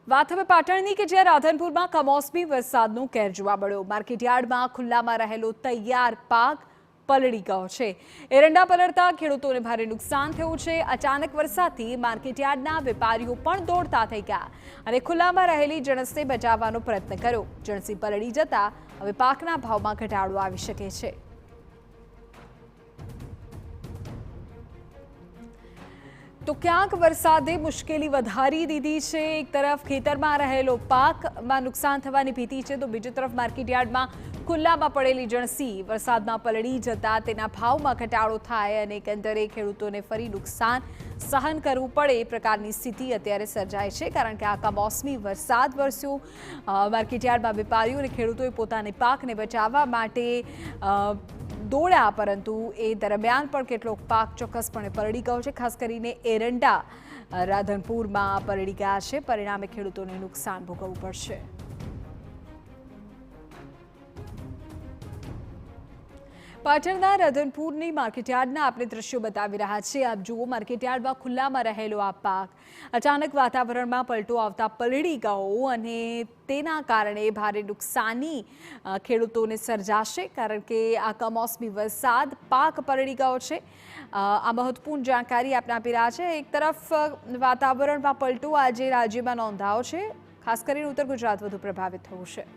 વાત હવે પાટણની કે જ્યાં રાધનપુરમાં કમોસમી વરસાદનો કહેર જોવા મળ્યો। માર્કેટયાર્ડમાં ખુલ્લામાં રહેલો તૈયાર પાક પલળી ગયો છે। એરંડા પલળતા ખેડૂતોને ભારે નુકસાન થયું છે। અચાનક વરસાદથી માર્કેટયાર્ડના વેપારીઓ પણ દોડતા થઈ ગયા અને ખુલ્લામાં રહેલી જણસને બચાવવાનો પ્રયત્ન કર્યો। જણસી પલળી જતા હવે પાકના ભાવમાં ઘટાડો આવી શકે છે। તો ક્યાંક વરસાદે મુશ્કેલી વધારી દીધી છે। એક તરફ ખેતરમાં રહેલો પાકમાં નુકસાન થવાની ભીતિ છે, તો બીજી તરફ માર્કેટયાર્ડમાં ખુલ્લામાં પડેલી જણસી વરસાદમાં પલળી જતા તેના ભાવમાં ઘટાડો થાય અને એકંદરે ખેડૂતોને ફરી નુકસાન સહન કરવું પડે એ પ્રકારની સ્થિતિ અત્યારે સર્જાય છે, કારણ કે આ કમોસમી વરસાદ વરસ્યો। માર્કેટયાર્ડમાં વેપારીઓ અને ખેડૂતોએ પોતાની પાકને બચાવવા માટે દોડ્યા, પરંતુ એ દરમિયાન પણ કેટલોક પાક ચોક્કસપણે પલળી ગયો છે। ખાસ કરીને એરંડા રાધનપુરમાં પલળી ગયા છે, પરિણામે ખેડૂતોને નુકસાન ભોગવવું પડશે। પાટણના રાધનપુરની માર્કેટયાર્ડના આપણે દ્રશ્યો બતાવી રહ્યા છીએ। આપ જુઓ, માર્કેટયાર્ડમાં ખુલ્લામાં રહેલો આ પાક અચાનક વાતાવરણમાં પલટો આવતા પલળી ગયો અને તેના કારણે ભારે નુકસાની ખેડૂતોને સર્જાશે, કારણ કે આ કમોસમી વરસાદ પાક પલળી ગયો છે। આ મહત્વપૂર્ણ જાણકારી આપણે આપી રહ્યા છે। એક તરફ વાતાવરણમાં પલટો આજે રાજ્યમાં નોંધાયો છે, ખાસ કરીને ઉત્તર ગુજરાત વધુ પ્રભાવિત થયું છે।